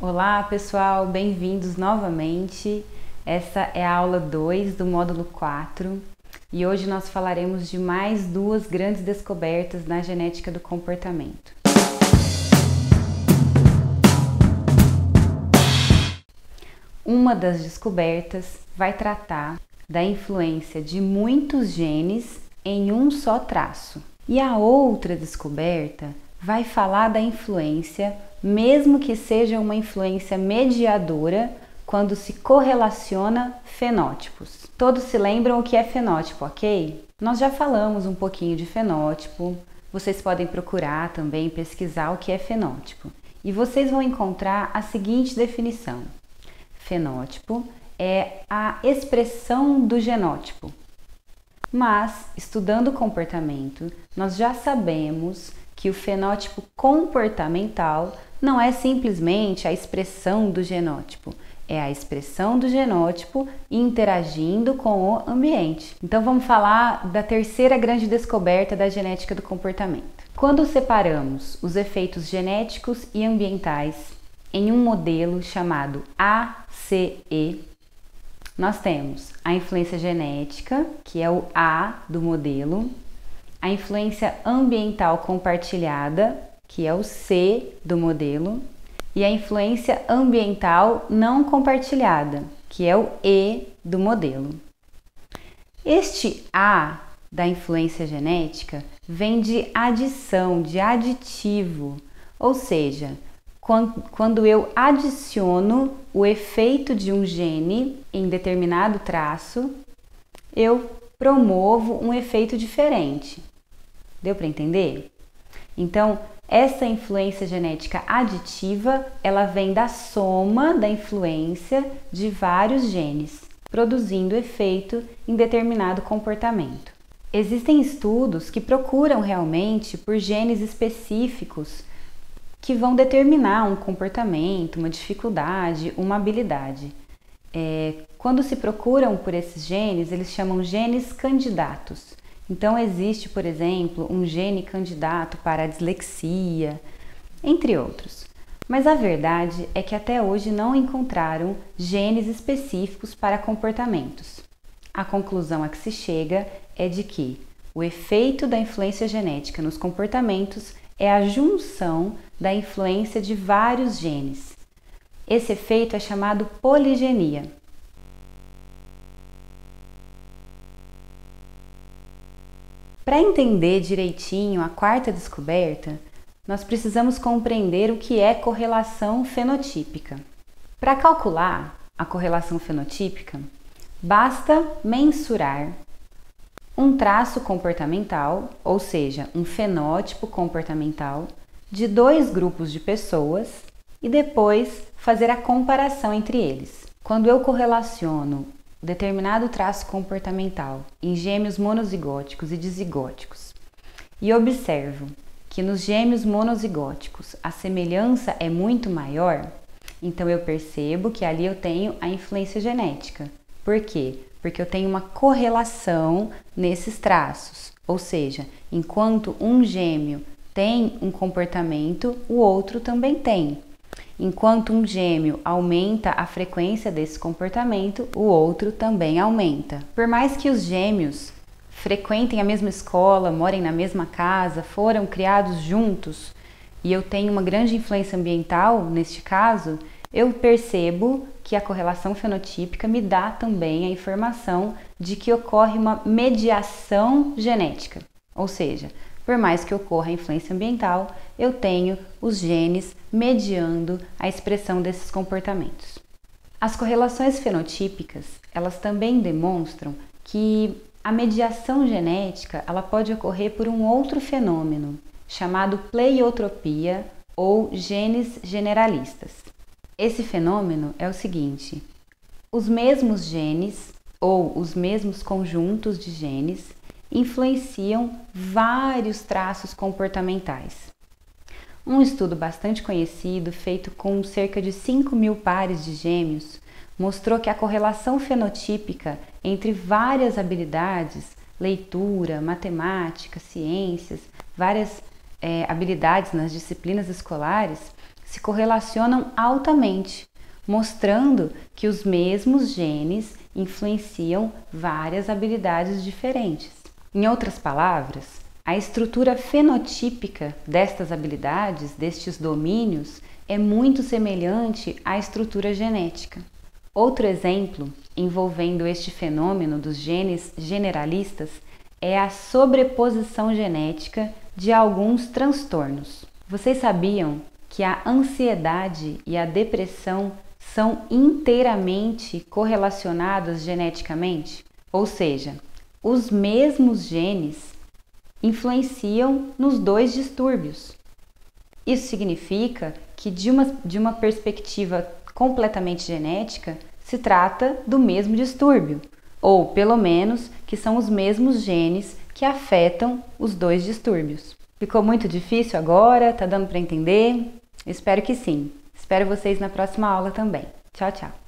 Olá pessoal, bem-vindos novamente. Essa é a aula 2 do módulo 4 e hoje nós falaremos de mais duas grandes descobertas na genética do comportamento. Uma das descobertas vai tratar da influência de muitos genes em um só traço. E a outra descoberta vai falar da influência, mesmo que seja uma influência mediadora, quando se correlaciona fenótipos. Todos se lembram o que é fenótipo, ok? Nós já falamos um pouquinho de fenótipo, vocês podem procurar também pesquisar o que é fenótipo. E vocês vão encontrar a seguinte definição. Fenótipo é a expressão do genótipo. Mas, estudando o comportamento, nós já sabemos que o fenótipo comportamental não é simplesmente a expressão do genótipo, é a expressão do genótipo interagindo com o ambiente. Então vamos falar da terceira grande descoberta da genética do comportamento. Quando separamos os efeitos genéticos e ambientais em um modelo chamado ACE, nós temos a influência genética, que é o A do modelo, a influência ambiental compartilhada, que é o C do modelo, e a influência ambiental não compartilhada, que é o E do modelo. Este A da influência genética vem de adição, de aditivo, ou seja, quando eu adiciono o efeito de um gene em determinado traço, eu promovo um efeito diferente. Deu para entender? Então, essa influência genética aditiva, ela vem da soma da influência de vários genes, produzindo efeito em determinado comportamento. Existem estudos que procuram realmente por genes específicos que vão determinar um comportamento, uma dificuldade, uma habilidade. Quando se procuram por esses genes, eles chamam genes candidatos. Então existe, por exemplo, um gene candidato para a dislexia, entre outros. Mas a verdade é que até hoje não encontraram genes específicos para comportamentos. A conclusão a que se chega é de que o efeito da influência genética nos comportamentos é a junção da influência de vários genes. Esse efeito é chamado poligenia. Para entender direitinho a quarta descoberta, nós precisamos compreender o que é correlação fenotípica. Para calcular a correlação fenotípica, basta mensurar um traço comportamental, ou seja, um fenótipo comportamental, de dois grupos de pessoas e depois fazer a comparação entre eles. Quando eu correlaciono determinado traço comportamental em gêmeos monozigóticos e dizigóticos e observo que nos gêmeos monozigóticos a semelhança é muito maior, então eu percebo que ali eu tenho a influência genética. Por quê? Porque eu tenho uma correlação nesses traços, ou seja, enquanto um gêmeo tem um comportamento, o outro também tem. Enquanto um gêmeo aumenta a frequência desse comportamento, o outro também aumenta. Por mais que os gêmeos frequentem a mesma escola, morem na mesma casa, foram criados juntos e eu tenho uma grande influência ambiental, neste caso, eu percebo que a correlação fenotípica me dá também a informação de que ocorre uma mediação genética. Ou seja, por mais que ocorra a influência ambiental, eu tenho os genes mediando a expressão desses comportamentos. As correlações fenotípicas, elas também demonstram que a mediação genética, ela pode ocorrer por um outro fenômeno, chamado pleiotropia ou genes generalistas. Esse fenômeno é o seguinte: os mesmos genes ou os mesmos conjuntos de genes influenciam vários traços comportamentais. Um estudo bastante conhecido, feito com cerca de 5.000 pares de gêmeos, mostrou que a correlação fenotípica entre várias habilidades, leitura, matemática, ciências, várias habilidades nas disciplinas escolares, se correlacionam altamente, mostrando que os mesmos genes influenciam várias habilidades diferentes. Em outras palavras, a estrutura fenotípica destas habilidades, destes domínios, é muito semelhante à estrutura genética. Outro exemplo envolvendo este fenômeno dos genes generalistas é a sobreposição genética de alguns transtornos. Vocês sabiam que a ansiedade e a depressão são inteiramente correlacionadas geneticamente? Ou seja, os mesmos genes influenciam nos dois distúrbios. Isso significa que, de uma perspectiva completamente genética, se trata do mesmo distúrbio, ou pelo menos que são os mesmos genes que afetam os dois distúrbios. Ficou muito difícil agora? Tá dando para entender? Espero que sim. Espero vocês na próxima aula também. Tchau, tchau!